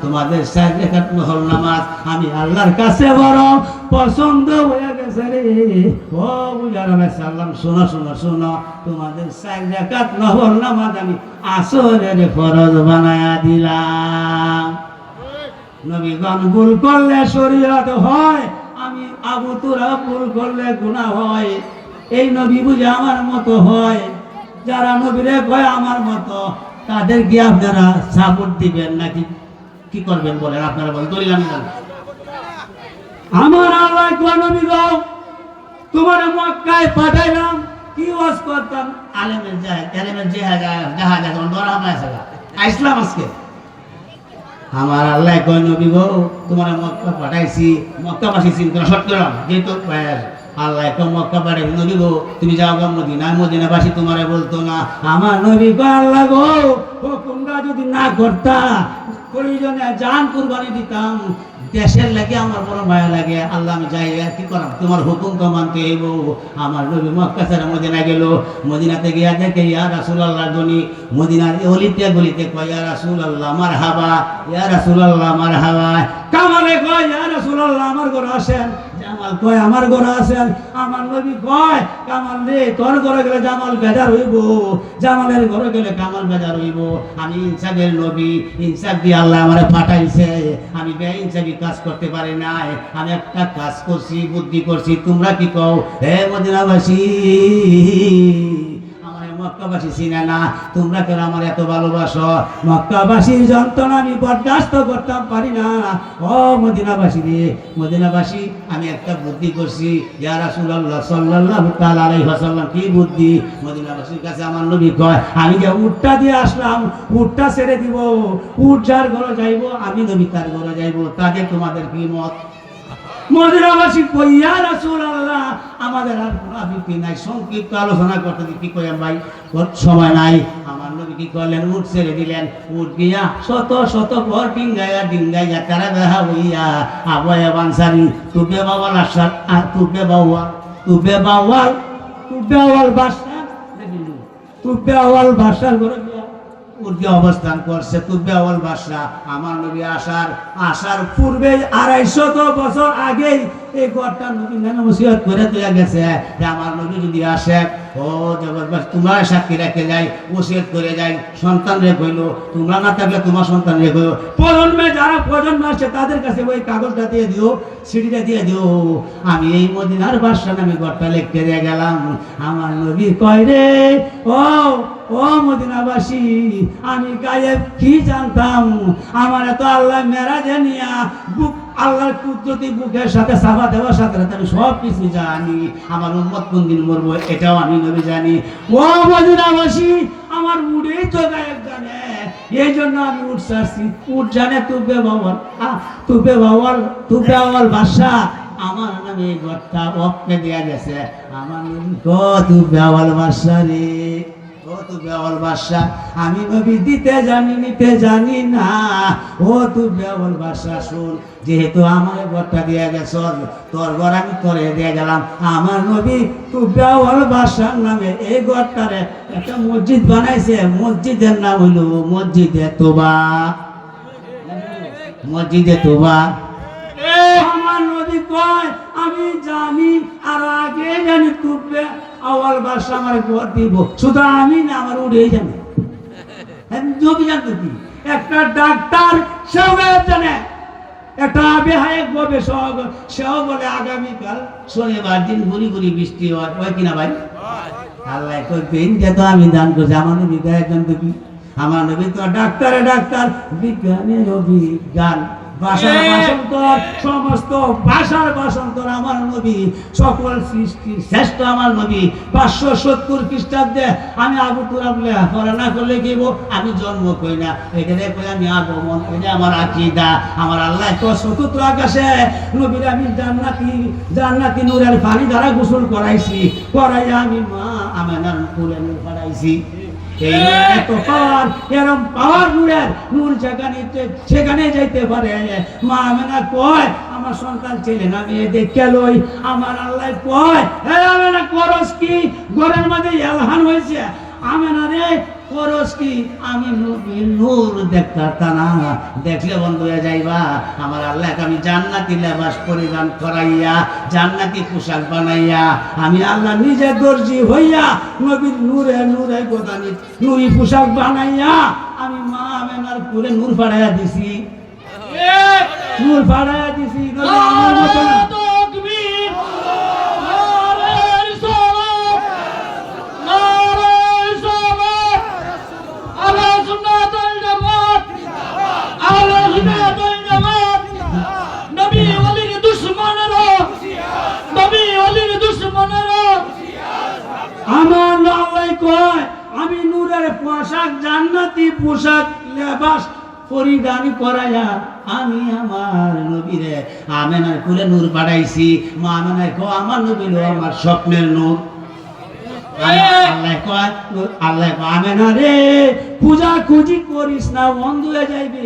তোমাদের 4 রাকাত নফল নামাজ আমি আল্লাহর কাছে বড় পছন্দ হয়ে গেছে রে। ও বুঝার সাল্লাম, শোনো শোনো শোনো, তোমাদের 4 রাকাত নফল নামাজ আমি আসরের ফরজ বানায়া দিলাম। নবীগণ ভুল করলে শরীয়ত হয়, আমি আবু তুরা ভুল করলে গুনাহ হয়। এই নবী বুঝে আমার মতো হয়, যারা নবীরে কয় আমার মতো তাদের কি আপনারা সাপোর্ট দিবেন নাকি কি করবেন বলেন? আপনারা বলেন, দলিল আমি জানি। আমার আল্লাহ কয় নবী গো, তোমার মক্কায় পাঠাইলাম, কি ওয়াজ করতাম? আলেমের জাহাজ এখন ধরা হয়েছে, আসলাম আজকে। আমার আল্লাহ কয় নবী গো, তোমার মক্কা পাঠাইছি, মক্কাবাসী চিন্তা শর্ট করলাম, যেহেতু আল্লাহ মক্কা পাঠাইছি, নবী গো তুমি যাও গো মদিনা, মদিনাবাসী তোমারে বলতো না। আমার নবী কয় আল্লাহ গো, তোমরা যদি না করতা, প্রয়োজনে জান কুরবানি দিতাম, দেশের লাগে আমার বড় মায়া লাগে, আল্লাহ আমি যাই আর কি করাম, তোমার হুকুম তো মানতে হইব। আমার নবী মক্কা ছেড়ে মদিনা গেল, মদিনাতে গিয়া দেখে ইয়া রাসূলুল্লাহ ধ্বনি, মদিনার অলিতে গলিতে কয় ইয়া রাসূলুল্লাহ মারহাবা, ইয়া রাসূলুল্লাহ মারহাবা। কামালে কয় ইয়া রাসূলুল্লাহ আমার ঘরে আসেন, জামাল কয় আমার ঘরে আসেন। আমার নবী কয় কামাল রে, তোর ঘরে গেলে জামাল বেজার হইব, জামালের ঘরে গেলে কামাল বেজার হইব। আমি ইনসাফের নবী, ইনসাফ দিয়ে আল্লাহ আমারে পাঠাইছে, আমি বেইনসাফি কাজ করতে পারি না, আমি একটা কাজ করছি, বুদ্ধি করছি। তোমরা কি কও? হে মদিনাবাসী, আমার মক্কাবাসী চিনে না, তোমরা কেন আমার এত ভালোবাসো? মক্কাবাসীর যন্ত্রণা আমি বরদাস্ত করতাম পারি না। ও মদিনাবাসী রে, মদিনাবাসী আমি একটা বুদ্ধি করছি। ইয়া রাসূলুল্লাহ সাল্লাল্লাহু তাআলা আলাইহি ওয়াসাল্লাম, কি বুদ্ধি? মদিনাবাসীর কাছে আমার নবী কয় আমি যে উটটা দিয়ে আসলাম, উটটা ছেড়ে দিব, উট যার ঘরে যাইব আমি নবী তার ঘরে যাইব, তাকে তোমাদের কি মত? মদিনাবাসী কই ইয়া রাসূলুল্লাহ আমাদের আর আপনি নাই, সংক্ষিপ্ত আলোচনা করতে কি কই ভাই, সময় নাই। আমার নবী কি করলেন? উট ছেড়ে দিলেন, উট গিয়া শত শত ঘর ডিঙ্গাইয়া তারা দেখা হইয়া আবয়া বানসারি তুবে বাওয়াল আসার তুবে বাওয়াল বাসার ঘরে উর্গে অবস্থান করছে। তুবে আওয়াল বাদশা আমার নবী আসার পূর্বে 250 বছর আগে এই ঘরটা নবী নামে ওসিয়ত করে দেয়া গেছে যে আমার নবী যদি আসে, ও জগৎবাসী তোমরা সাক্ষী রেখে যাই, ওসিয়ত করে যাই, সন্তান রেখে হইলো, তোমরা না থাকলে তোমার সন্তান রেখে হইলো, প্রজন্মে যারা প্রজন্ম আসছে তাদের কাছে ওই কাগজটা দিয়ে দিও, সিঁড়িটা দিয়ে দিও। আমি এই মদিনার বাদশা নামে ঘরটা লিখতে দিয়ে গেলাম। আমার নবী কয় রে, ও মদিনাবাসী, আমি গায়েব কি জানতাম? আমার এত আল্লাহ মেরাজে নিয়া বুক আল্লাহর কুদরতি বুকের সাথে সাফা দেওয়ার সাথে সাথে আমি সব কিছু জানি। আমার উম্মত কোন দিন মরবো এটাও আমি নবী জানি। ও মদিনাবাসী, আমার উড়েই তো গায়েব জানে, এই জন্য আমি উঠ ছাড়ছি। উঠ জানে তুবে বাওয়াল বাদশা আমার নামে এই ঘরটা ওকে দেয়া গেছে। আমার নবী তুবে বাওয়াল বাদশা রে, আমি নবী দিতে জানি নিতে জানি না। ও তুই বেওয়াল বাদশা, শুন, যেহেতু আমার ঘরটা দিয়ে গেছ, তোর ঘর আমি তোরে দিয়ে গেলাম। আমার নবী তুই বেওয়াল বাদশার নামে এই ঘরটারে একটা মসজিদ বানাইছে, মসজিদের নাম হইল মসজিদে তোবা। আমার নবী কয় আমি জানি, আর আগে জানি তুই আওয়াল বাদশা আমার ঘর দিব, শুধু আমি না, আমার উড়ে জানে। নবী জানতো কি? একটা ডাক্তার সেও জানে, একটা বেহায়েক ববে সেও বলে আগামীকাল শনিবার দিন গুড়ি গুড়ি বৃষ্টি হয় কিনা ভাই? আল্লাহ কইবেন যে তো আমি দান করছি। আমার নবী একজন তো কি, আমার নবী তো ডাক্তার, বিজ্ঞানের অভিজ্ঞান, ভাষার ভাষান্তর, সমস্ত ভাষার ভাষান্তর আমার নবী, সকল সৃষ্টির শ্রেষ্ঠ আমার নবী। 570 খ্রিস্টাব্দে আমি আবু তুরাব লেখাপড়া না করলে গেব, আমি জন্ম করি না, এটা কই আমি আগমন, এটা আমার আকীদা। আমার আল্লাহ তো চতুর্থ আকাশে নবীর আমি জান্নাতি নূরের পানি দ্বারা গোসল করাইয়া আমি মা আমেনার কোলে পড়াইছি। এত পাওয়ার, এরম পাওয়ার নূর সেখানে যাইতে পারে। মা আমেনা কয় আমার সন্তান ছেলে না মেয়ে দেখে লই। আমার আল্লাহ কয় হে আমেনা করস কি? ঘরের মধ্যে এলহান হয়েছে, আমেনা রে করস কি আমি নবীর নূর দেখতা না দেখলে বন্ধ হয়ে যাইবা আমার আল্লাহকে আমি জান্নাতি লেবাস পরিধান করাইয়া জান্নাতি পোশাক বানাইয়া আমি আল্লাহ নিজে দর্জি হইয়া নবীর নূরে নূরে গোদানি নুরি পোশাক বানাইয়া আমি মা আমেনার পুরে নূর পাড়াইয়া দিছি নূর পাড়াইয়া দিছি নবী আমার মতো না। আমার আল্লাহ কয় আমি নূরের পোশাক জান্নাতি পোশাক লেবাস পরিধান করাইয়া আমি আমার নবীরে আমেনার কুলে নূর পাঠাইছি মা আমেনার কো আমার নবী হলো আমার স্বপ্নের নূর আল্লাহ কয় আমেনা রে পূজা খুঁজি করিস না বন্ধ হয়ে যাইবে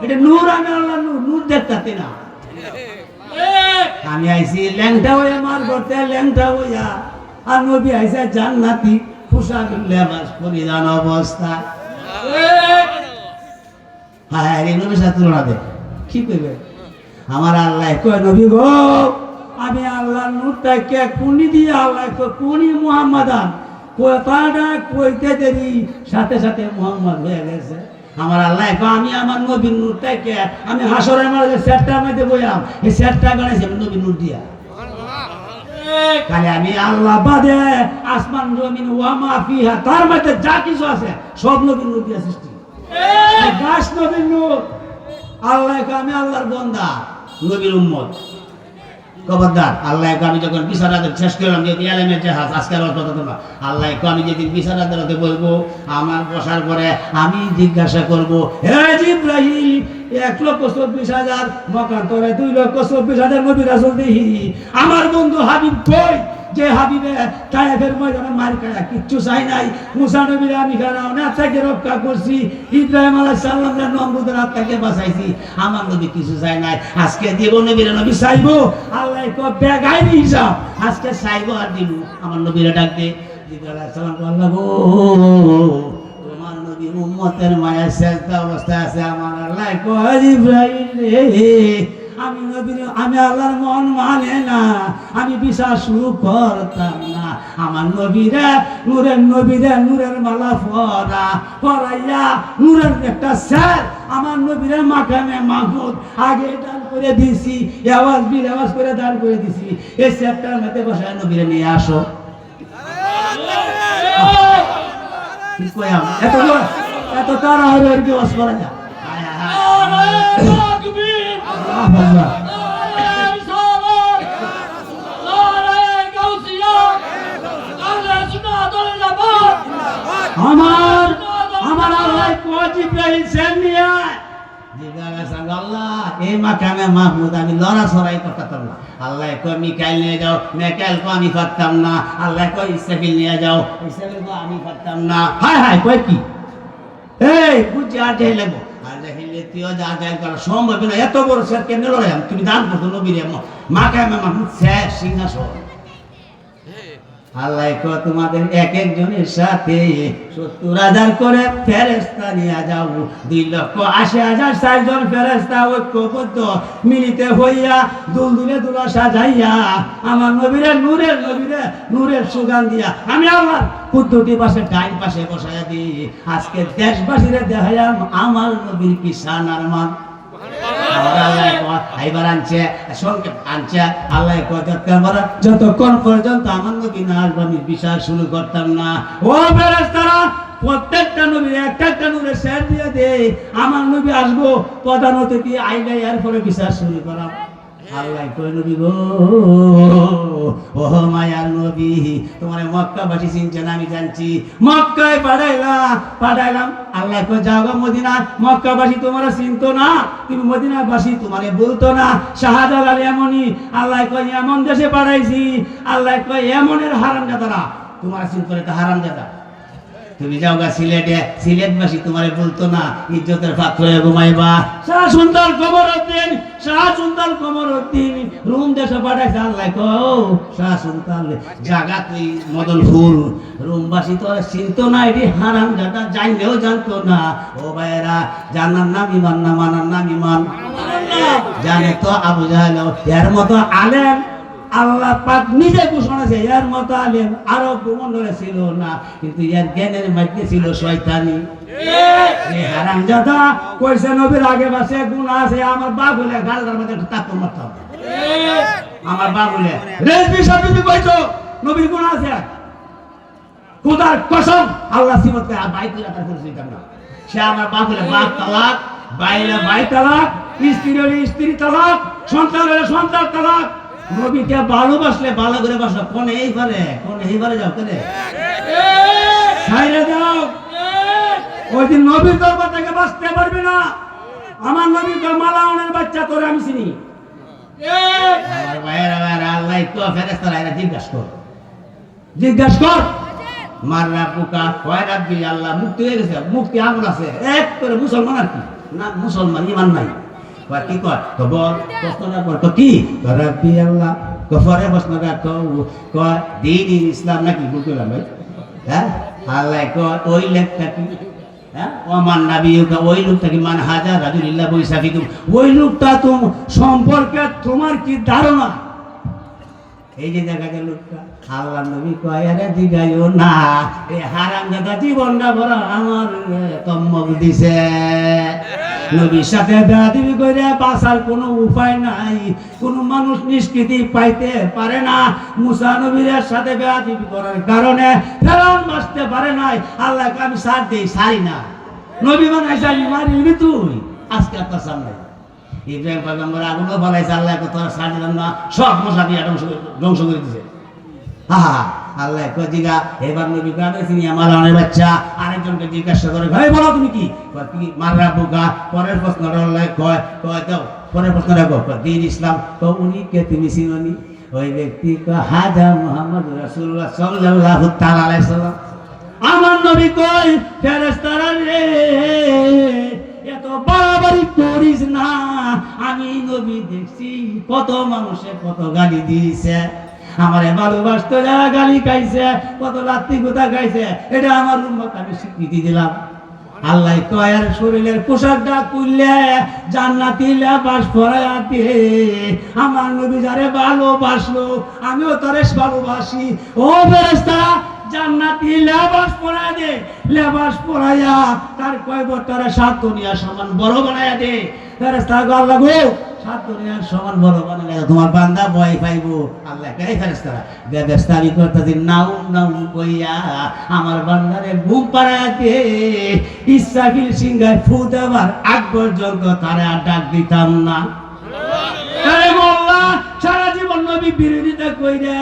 এটা নূর আমি আল্লাহ নূর দেখতে না আমি আইছি ল্যাংটা হইয়া মার করতে ল্যাংটা হইয়া আর নবী আইসা জান্নাতি পোশাক লেবাস পরিধান অবস্থা হ্যাঁ এই নবীর সাথে তুলনা দে কি কইবে আমার আল্লাহ কয় নবী গো আমি আল্লাহর নূরটাকে কুনি দিয়ে আল্লাহ কুনি মুহাম্মাদান কথাটা কইতে দেরি সাথে সাথে মুহাম্মদ হয়ে গেছে আমার আল্লাহ কয় আমি আমার নবীর নূরটাকে আমি হাসরের মাঝে সেটটার মধ্যে বইলাম এই সেটটা বানাইছি আমি নবীর নূর দিয়া খালি আমি আল্লাহ বাদে আসমান জমিন ওয়া মা ফিহা তার মধ্যে যা কিছু আছে সব নবীর নূর দিয়া সৃষ্টি গাছ নবীর নূর আল্লাহ আমি আল্লাহর বান্দা নবীর উম্মত খবরদার আল্লাহ আমি যখন বিচারাতে শেষ করলাম যে ইয়ালেমের জাহাজ আজকের কথা তোমরা আল্লাহ আমি যেদিন বিচারাতে বলবো আমার বসার পরে আমি জিজ্ঞাসা করবো হে জিব্রাহিম 1,24,000 মকান্তরে 2,24,000 নবী রাসূল দেখি আমার বন্ধু হাবিব কই যে হাবিবে তায়েফের ময়দানে মার খায়া কিচ্ছু চাই নাই মুসা নবীর আমি ফেরাউন থেকে রক্ষা করছি ইব্রাহিম আলাইহিস সালামের নমরুদের হাত থেকে বাঁচাইছি আমার নবী কিছু চাই নাই আজকে দেব নবীর নবী চাইবো আল্লাহ কো বেগাই হিসাব আজকে চাইবো আর দিব আমার নবীরা ডাক দে জিবরাইল আলাইহিস সালাম আল্লাহ গো তোমার নবী উম্মতের মায়া সেজদা অবস্থায় আছে আমার আল্লাহ কো ইব্রাহিম রে আমি নবীর আমি আল্লাহর মন মানে না আমি বিশ্বাস করতাম না আমার নবীরা নূরের মালা পরাইয়া নূরের একটা স্যার আমার নবীরা মাকামে মাহমুদ আগে দান করে দিছি আওয়াজ করে দান করে দিছি এই স্যারটার মধ্যে বসায় নবীরা নিয়ে আসো এত তারা হবে আর কি ওয়াজ করা যায় আমার আল্লাহ জিব্রাইল সেন নিয়ে আল্লাহ এই মাকামে মাহমুদ আমি লড়াছড়াই করতাম না আল্লাহ কয় মিকাইল নিয়ে যাও মিকাইল কো আমি পারতাম না আল্লাহ কয় ইসরাফিল নিয়ে যাও ইসরাফিল কো আমি পারতাম না হায় হায় কয় কি এই বুঝি আর যাই লাগবো আর যাইলে তুইও যা যাই করা সম্ভব না এত বড় স্যার কেন লড়াই তুমি দান করতো নবীর মাকামে মাহমুদ স্যার সিংহাসন আল্লাহ কো তোমাদের এক একজনের সাথে 70,000 করে ফেরেশতা নিয়ে যাও 2,80,000 6জন ফেরেশতা ঐক্যবদ্ধ মিলিত হইয়া দুলদুলে দুলা সাজাইয়া আমার নবীরে নূরের সুগান দিয়া আমি আমার কুদ্দুটি পাশে ডাইন পাশে বসাইয়া দিই আজকে দেশবাসীরে দেখাইলাম আমার নবীর কি শান আর মান যতক্ষণ পর্যন্ত আমার নবী না আসবে আমি বিচার শুরু করতাম না ও ফেরেশতারা প্রত্যেকটা নবী একটা নূরের শের দিয়ে দে আমার নবী আসবো প্রধান অতিথি আইলে এরপরে বিচার শুরু করা আল্লাহ কই নবী গো ও মায়ার নবী তোমার মক্কাবাসী চিনছে না আমি জানছি মক্কায় পাঠাইলাম আল্লাহ কই যাও গো মদিনা মক্কাবাসী তোমরা চিনতো না তুমি মদিনাবাসী তোমারে বলতো না শাহজালাল এমনই আল্লাহ কই এমন দেশে পাঠাইছি আল্লাহ কই এমনের হারামজাদারা তোমার চিনতো এটা হারামজাদা তুমি যাও গা সিলেটে, সিলেটবাসী তোমারে বলতো না ইজ্জতের পাত্র হয়ে ঘুমাইবা। শাহ সুন্দর কমরউদ্দিন, শাহ সুন্দর কমরউদ্দিন রুম দেশে পাঠাইছে আল্লাহ কো শাহ সুলতান জায়গা তুই মদন ফুল রুমবাসী তো চিনতো না, এটি হারাম জাদা জানলেও জানতো না। ও ভাইয়েরা, জানার নাম ইমান না মানার নাম ইমান, জানে তো আবু জাহেল এর মতো আলেম আল্লাহ পাক নিজে ঘোষণা আছে এর মতো আলেম আরো ভূমণ্ডলে ছিল না, কিন্তু এর জ্ঞানের মধ্যে ছিল শয়তানি। হারাম জাদা কইছে নবীর আগে বাসে গুনাহ আছে, আমার বাপ বলে গালদার মধ্যে তাকর মারতাম। আমার বাপ বলে রেজবি সাহেব তুমি কইছো নবীর গুনাহ আছে, খোদার কসম আল্লাহ সিমতকে বাইক লাটা করছিস না। সে আমার বাপ বলে বাপ তালাক, বাইরে বাই তালাক, স্ত্রী হলে স্ত্রী তালাক, সন্তান হলে সন্তান তালাক। নবীকে ভালোবাসলে ভালো করে বাসো, কোন এইবারে যাও কেনে ছাইরে যাও। ওই দিন নবীর দরবার থেকে বাঁচতে পারবি না। আমার নবীর মালাউনের বাচ্চা তোরে আমি চিনি। আমার ভাইয়েরা আল্লাহ তো ফেরেশতারা এরা জিজ্ঞাসা কর মাররা পোকা কয় রাব্বি আল্লাহ মুক্তি হয়ে গেছে, মুক্তি আমল আছে এক করে মুসলমান আর কি না, মুসলমান ইমান নাই। কি কয় তো বল প্রশ্নটা কর তো কি রাব্বি আল্লাহ কফরে প্রশ্নটা কয় দিন ইসলাম নাকি বুঝলাম ভাই। হ্যাঁ আল্লাহ কয় ওই লেখটা কি, হ্যাঁ ওমান নাবিয়ুকা ওই লোকটা কি মান হাজার রাজুলিল্লাহ বৈসাফিকুম, ওই লোকটা সম্পর্কে তোমার কি ধারণা? এই যে দেখা গেল লোকটা আল্লাহ নবী কয় আরে দিগাইও না, এই হারামজাদা জীবনটা বড় আমার তম্মক দিছে। নবীর সাথে বেয়াদবি করে বাঁচার কোনো উপায় নাই, কোনো মানুষ নিষ্কৃতি পাইতে পারে না। মুসা নবীর সাথে বেয়াদবি করার কারণে ফেরাউন বাঁচতে পারে নাই। আল্লাহকে আমি সার দেই, সারি না। নবী বানাইছে আমি মারিবি তুই, আজকে আপনার সামনে ইব্রাহিম পয়গম্বর আগুনও বলাইছে আল্লাহকে তোরা সার দিলাম না, সব মশা দিয়ে ধ্বংস করে দিছে। হা আল্লাহ জিগা এবার নবী গ্রামে চিনি আমার অনেক বাচ্চা আরেকজনকে জিজ্ঞাসা করে ভাই বলো তুমি কি মাররা বোকা। পরের প্রশ্নটা আল্লাহ কয় কয় দাও, পরের প্রশ্নটা দিন ইসলাম তো উনি কে তুমি চিনি? ওই ব্যক্তি হাজা মুহাম্মদ রাসূলুল্লাহ সাল্লাল্লাহু তাআলা আলাইহি সাল্লাম। আমার নবী কই ফেরেশতারা রে এত বাড়াবাড়ি করিস না, আমি নবী দেখছি কত মানুষে কত গালি দিয়েছে, আমারে ভালোবাসতে যারা গালি খাইছে, কত লাত্তি গোতা খাইছে, এটা আমার উম্মত আমি স্বীকৃতি দিলাম। আল্লাহ কয়ার শরীরের পোশাকটা খুললে জান্নাতি লেবাস পরায়া দে। আমার নবী যারে ভালোবাসলো আমিও তারে ভালোবাসি। ও ফেরেশতারা জান্নাতি লেবাস পরায়া দে, লেবাস পরায়া তার কয় বছরে সাত দুনিয়া সমান বড় বানায়া দে। ফেরেশতা গো আল্লাহ গো সাত দুনিয়ার সমান বড় বানালে তোমার বান্দা ভয় পাইবো। আল্লাহ কে ফেরেশতারা ব্যবস্থারি করতে নাও নাও কইয়া আমার বান্দারে ঘুম পাড়ায়া দে। ইসরাফিল সিংহায় ফু দেবার আগ পর্যন্ত তারে আর ডাক দিতাম না। আরে মোল্লা সারা জীবন নবী বিরোধিতা কইরে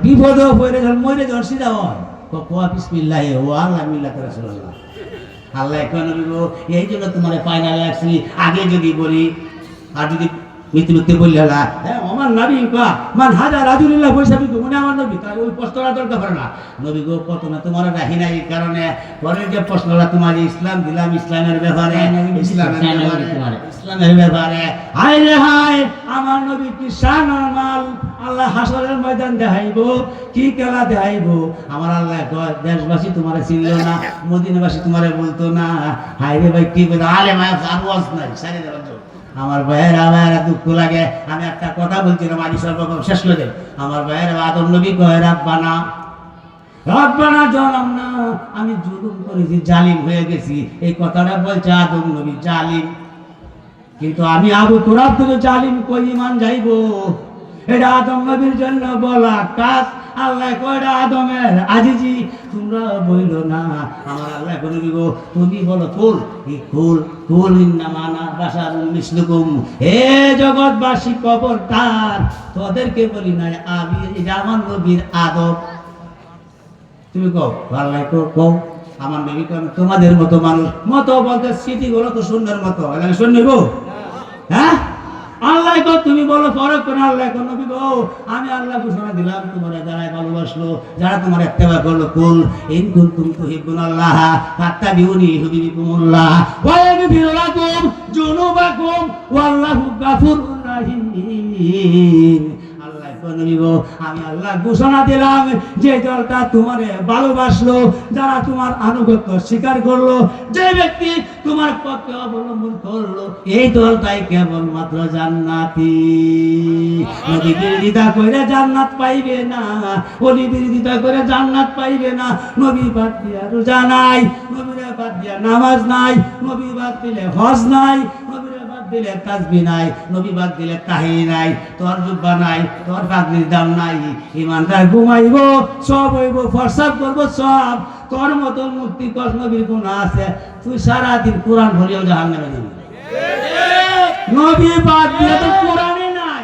বিপদ পড়ে যখন মরে যখন সিধা হয় কোয়া বিসমিল্লাহ ওয়া আল্লাহ মিল্লাত রাসূলুল্লাহ। আল্লাহ এখন এই জন্য তোমার ফাইনাল আসছি আগে যদি বলি আর যদি মৃত্যু বললি হ্যাঁ আমার নবী মান হাজার রাজুলিল্লাহ বৈশাখী মনে আমার নবী তাই ওই প্রশ্নটা দরকার পড়ে না। নবী গো প্রথমে তোমার রাখি নাই এই কারণে পরে যে প্রশ্নটা তোমার ইসলাম দিলাম ইসলামের ব্যাপারে, ইসলামের ব্যাপারে হায় রে হায় আমার নবী কি শানমাল আল্লাহ হাসরের ময়দান দেখাইব, কি খেলা দেখাইব। আমার আল্লাহ দেশবাসী তোমার চিনল না, মদিনাবাসী তোমার বলতো না। হায় রে ভাই কি বলে আলে মায়া আর ওয়াজ নাই সারি দেওয়ার জন্য। আমার ভাইয়েরা দুঃখ লাগে। আমি একটা কথা বলছিলাম আজ সর্বপ্রথম শেষ করে দেব। আমার ভাইয়েরা আদম নবী কয় রাব্বানা জানাম না আমি জুলুম করেছি, জালিম হয়ে গেছি, এই কথাটা বলছে আদম নবী জালিম। কিন্তু আমি আবু তুরাব থেকে জালিম কই ইমান যাইব? এটা আদম নবীর জন্য বলা কাজ। আল্লাহ কয়টা আদমের আজিজি তোমরা বইল না। আমার আল্লাহ বলে দিব তুমি বলো কুল এই কুল কুল ইন্নামানা বাশারুম মিসলুকুম। হে জগৎবাসী খবরদার তোদেরকে বলি না আমি এটা আমার নবীর আদব। তুমি কও আল্লাহ কও আমার নবী কও তোমাদের মতো মানুষ মতো বলতে স্মৃতিগুলো তো সুন্দর মতো শুনবো। হ্যাঁ আল্লাহ গো তুমি বলো ফরক করে আল্লাহ গো নবী গো আমি আল্লাহ ঘোষণা দিলাম তোমার যারা ভালোবাসলো যারা তোমার ইত্তেবা করলো কুল ইন কুনতুম তুহিব্বুনাল্লাহ ফাত্তাবিউনি ইউহিব্বুকুমুল্লাহ ওয়া ইয়াগফির লাকুম যুনুবাকুম ওয়াল্লাহু গাফুরুর রাহিম। আল্লাহ গো নবী গো আমি আল্লাহ ঘোষণা দিলাম যে দলটা তোমারে ভালোবাসলো যারা তোমার আনুগত্য স্বীকার করলো যে ব্যক্তি তোমার পক্ষে অবলম্বন করলো এই দলটাই কেবলমাত্র জান্নাতি। নবী বিরোধিতা করে জান্নাত পাইবে না, ওলি বিরোধিতা করে জান্নাত পাইবে না। নবী বাদ দিয়া রোজা নাই, নবীরে বাদ দিয়া নামাজ নাই, নবী বাদ দিলে হজ নাই, নবীরে বাদ দিলে তাসবিহ নাই, নবী বাদ দিলে তাহি নাই, তোর জুব্বা নাই, তোর পাগড়ির দাম নাই। ইমানদার ঘুমাইব সব হইব, ফরসাদ করব সব। তোর মতো মুক্তি কস নবীর গুনাহ আছে, তুই সারাদিন কোরআন ভরিও জাহান্নামে যাবি। নবী বাদ দিয়ে তো কোরআনই নাই।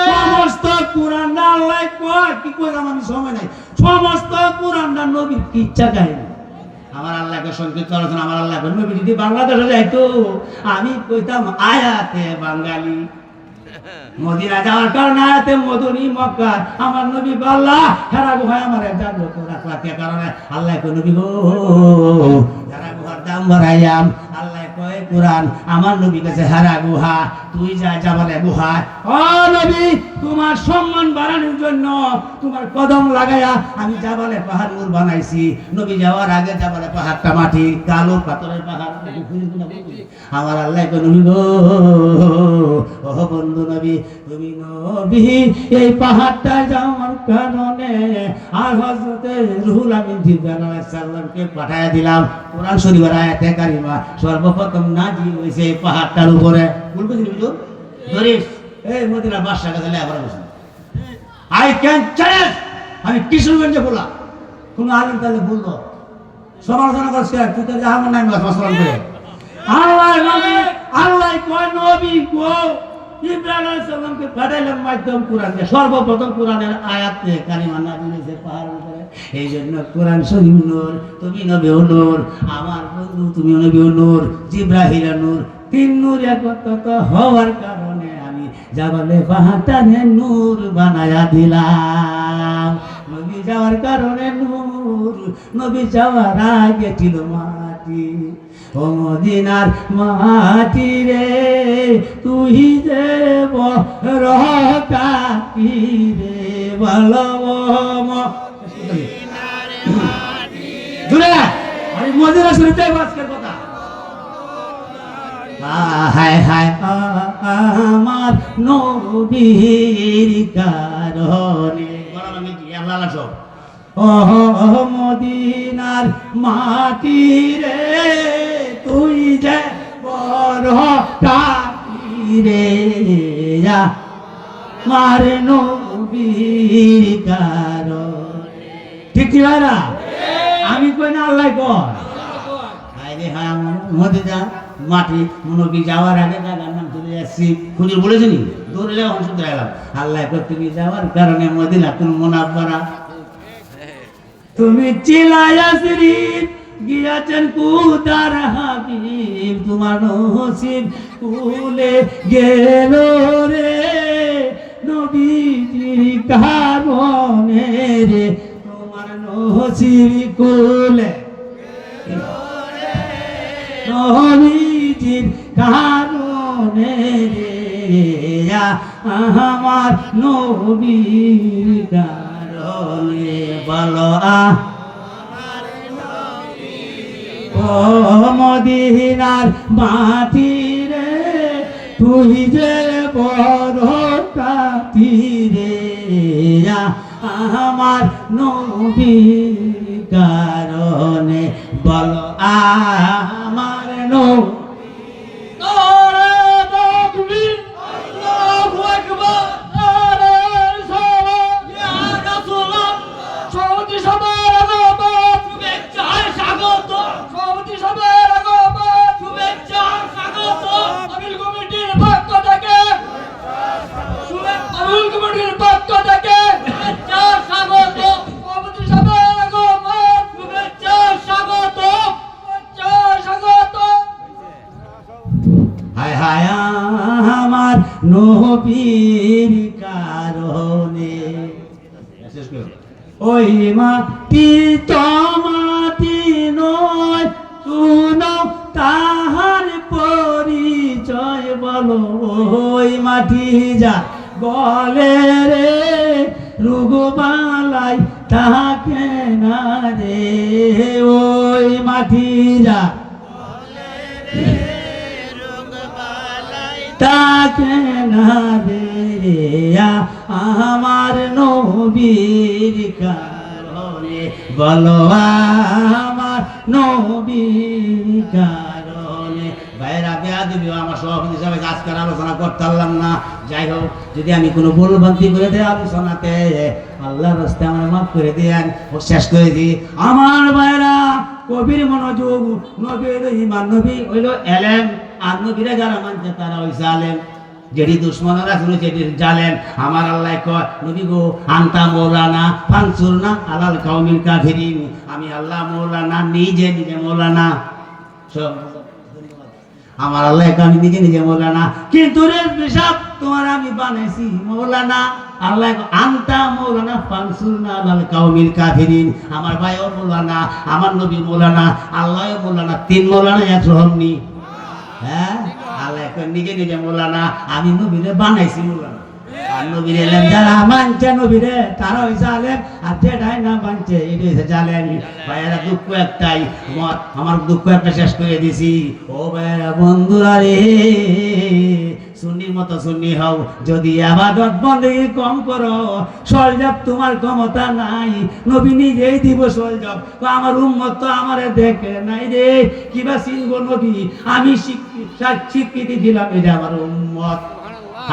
সমস্ত কোরআনটা আল্লাহ কয় কি কইলাম আমি সময় নাই, সমস্ত কোরআনটা নবীর ইচ্ছা কাহিনী। আমার আল্লাহকে সংক্ষিপ্ত আলোচনা। আমার আল্লাহ নবী যদি বাংলাদেশে যাইতো আমি কইতাম আয়াতে বাঙালি, মদিনা যাওয়ার কারণে আয়াতে মদনী মক্কা। আমার নবী আল্লাহ হেরা গুহায় আমার জাগ্রত রাখলা কে কারণে আল্লাহ কই নবী গো হেরা গুহার দাম বাড়াইয়াম। আল্লাহ কয় কোরআন আমার নবী কাছে হেরা গুহা তুই যা যাবালে গুহা। ও নবী তোমার সম্মান বাড়ানোর জন্য তোমার কদম লাগাইয়া আমি জাবালে পাহাড় নূর বানাইছি। নবী যাওয়ার আগে জাবালে পাহাড়টা মাটি কালো পাথরের পাহাড়। আমার আল্লাহ কয় নবী গো ও বন্ধু নবী তুমি নবী এই পাহাড়টা যাওয়ার কারণে আর হযরতে রুহুল আমিন জিবরাইল আলাইহিস সালামকে পাঠায়া দিলাম। কোরআন শরীফের আয়াতে কারিমা সর্বপ্রথম নাজিল হইছে এই পাহাড়টার উপরে। বলবো জি বুঝো দরিস এই মদিনা বাদশাহ কাছে আবার বসে আই ক্যান চ্যালেঞ্জ। আমি কিশোরগঞ্জে বললাম কোন আলেম তাহলে বলবো সমালোচনা করছে তুই তো জাহান্নামে নাই মাসলাম করে। আল্লাহ নবী আল্লাহ কয় নবী গো ইব্রাহিম আলাইহিস সালামকে পাঠাইলাম মাধ্যম কোরআন দিয়ে। সর্বপ্রথম কোরআনের আয়াতে কারিমা নাযিল হয়েছে পাহাড়ের উপরে। এই জন্য কোরআন শরীফ নূর, তুমি নবী নূর, আমার বন্ধু তুমি নবী নূর, জিবরাইল নূর, তিন নূর একত্রিত হওয়ার কারণে আমি জাবালে পাহাড়টাকে নূর বানায়া দিলাম। নবী যাওয়ার কারণে নূর, নবী যাওয়ার আগে ছিল মাটি। ও মদিনার মাটি রে তুই যে রহকাতি রে বলো মদিনা শরীফটাই আজকের কথা। হায় হায় আমার নবীর কারণে ও মদিনার মাটি রে তুই যে বড় কাটি রে আমার নবীর কারণে। ঠিক কি ভাই না? আমি কই না আল্লাহ কয় আরে হ্যাঁ আমার মদিনা মাটি নবী যাওয়ার আগে জায়গার নাম চলে যাচ্ছি খুঁজে বলেছি নি দৌড়লে অংশ এলাম। আল্লাহ তুমি যাওয়ার কারণে মদিনা তুমি মুনাফফারা তুমি চিলায়া শরীফ গিয়াছেন কুদার হাবিব তোমার নসিব কুলে গেল রে নবীজির কারণে রে তোমার নসিব কুলে নবীজির কারণে রে আমার নবীর কারণে বলো ও মদিনার মাটি রে তুই যে বড় কাটি রে আমার নবীর কারণে বলো আমার নবী। হায় হায় আমার নবীর কারণে। ওই মাটি তোমাটি নয়, শুনো তাহার পরিচয় বলো। ওই মাটি যা বলে রে রুগবালাই তাকে না রে। ওই মাটি যা তাকে না রে, আমার নবীর কারণে বলো, আমার নবীর কারণে। ভাইরা বেয়াদবি আমার সভাপতি হিসাবে আজকের আলোচনা করতে পারলাম না। যাই হোক, যদি আমি কোনো ভুলভ্রান্তি করে দেয় আলোচনাতে, আল্লাহর রাস্তায় আমার মাফ করে দেন ও শেষ করে দিই। আমার ভাইরা কবির মনোযোগ, নবীর ইমান, নবী হইল এলেম, আর নবীরা যারা মানছে তারা হইছে আলেম। যেটি দুশ্মনরা শুনেছে যেটি জালেম। আমার আল্লাহ কয়, নবী গো আনতা মৌলানা ফানসুরনা আলাল কাউমিল কাফিরিন। আমি আল্লাহ মৌলানা, নিজে নিজে মৌলানা। আমার আল্লাহ আমি নিজে নিজে মৌলানা, কিন্তু রে সব তোমার আমি বানাইছি মৌলানা। আল্লাহ আনতা মৌলানা ফানসুরনা আলাল কাউমিল কাফিরিন। আমার ভাইও মৌলানা, আমার নবী মৌলানা, আল্লাহ মৌলানা। তিন মৌলানা এক রহমনি। হ্যাঁ, আল্লাহ নিজে নিজে মৌলানা, আমি নবীরে বানাইছি মৌলানা। আর নবীর এলেম যারা মানছে নবীরে তারা হয়েছে আলেম, আর যেটাই না মানছে এটা হয়েছে জালেম। ভাইয়েরা দুঃখ একটাই, আমার দুঃখ একটা শেষ করে দিছি। ও ভাইয়েরা বন্ধুরা রে, সুন্নির মতো সুন্নি হও, যদি ইবাদত বন্দেগী কম করো, সলজব তোমার ক্ষমতা নাই। নবী নিজেই দিব সলজব। আমার উম্মত তো আমারে দেখে নাই রে, কিবা চিনবো নবী? আমি স্বীকৃতি দিলাম এটা আমার উম্মত।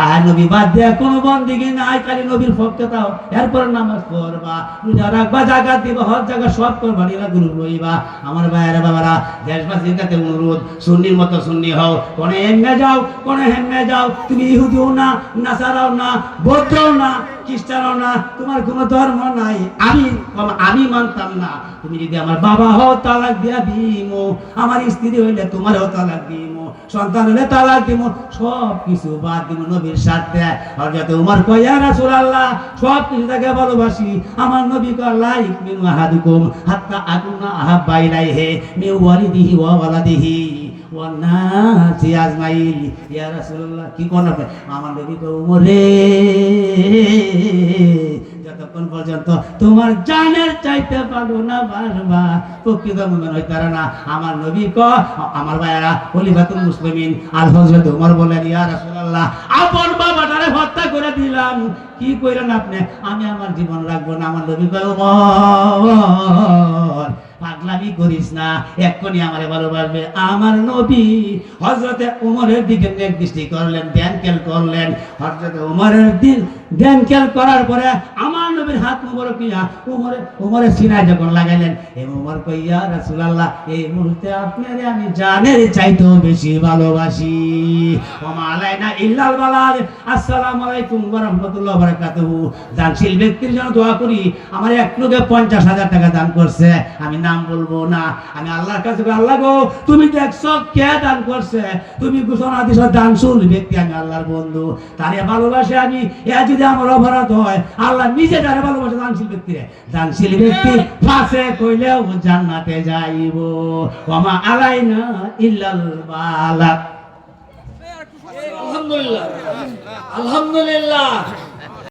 আর নবী বাদ দেয়া কোনো বন্দেগী নাই, খালি নবীর পক্ষে তাও। এরপর নামাজ পড়বা, রোজা রাখবা, জাকাত দিবা, হজ জায়গা সব করবা, এরা গুরু লইবা। আমার ভাইয়েরা বাবারা, দেশবাসীর কাছে অনুরোধ, সুন্নির মতো সুন্নি হও। কোনে হেম্মে যাও, কোনে হেম্মে যাও, তুমি ইহুদিও না, নাসারাও না, বৌদ্ধও না, খ্রিস্টানও না, তোমার কোনো ধর্ম নাই। আমি মানতাম না। তুমি যদি আমার বাবা হও তালাক দিয়া দিমো, আমার স্ত্রী হইলে তোমারও তালাক দিমো, সন্তান হইলে তালাক দিমো, সব কিছু বাদ দিমো নবীর সাথে। হযরত ওমর কয়, ইয়া রাসূলুল্লাহ, সব কিছু তাকে ভালোবাসি। আমার নবী কয়, লা ইউমিনু আহাদুকুম হাত্তা আকুনা আহাব্বা ইলাইহি মিন ওয়ালিদিহি ওয়া ওয়ালাদিহি ওয়া নাসি আজমাইন। ইয়া রাসূলুল্লাহ, কি কোন আপনি? আমার নবী কয়, ওমর রে, যতক্ষণ পর্যন্ত তোমার জানের চাইতে পারবো না বারবা, প্রকৃত মুমিন হইতে পারে না। আমার নবী কয়, আমার ভাইয়েরা খলিফাতুল মুসলিমিন আল হযরত ওমর বলেন, ইয়া রাসূলুল্লাহ, আপন বাবাটারে হত্যা করে দিলাম, কি কইলেন আপনি? আমি আমার জীবন রাখবো না। আমার নবী কয়, ওমর পাগলামি করিস না, এক্ষুনি আমারে ভালোবাসবে। আমার নবী হযরতে ওমরের দিকে নেক দৃষ্টি করলেন, ধ্যান খেয়াল করলেন। হযরতে ওমরের দিন ধ্যান খেয়াল করার পরে আমার নবীর হাত মোবারক নিয়া ওমরের সিনায় যখন লাগাইলেন, ওমর কই, ইয়া রাসূলুল্লাহ, এই মুহূর্তে আপনারে আমি জানের চাইতেও বেশি ভালোবাসি। ওমা আলাইনা ইল্লাল বালাগ। আসসালামু আলাইকুম ওয়া রাহমাতুল্লাহি ওয়া বারাকাতুহু। দানশীল ব্যক্তির জন্য দোয়া করি। আমার এক লোকে 50,000 টাকা দান করছে, আমি নাম বলবো না। আমি আল্লাহর কাছে, আল্লাহ গো, তুমি দেখছো কে দান করছে, তুমি ঘোষণা দিছো দানশীল ব্যক্তি, আমি আল্লাহর বন্ধু, তারে ভালোবাসে আমি। এ যদি আমার অপরাধ হয়, আল্লাহ নিজে তারে ভালোবাসে দানশীল ব্যক্তিরে। দানশীল ব্যক্তি পাশে কইলেও জান্নাতে যাইব। ওমা আলাইনা ইল্লাল বালাগ। আলহামদুলিল্লাহ, আলহামদুলিল্লাহ।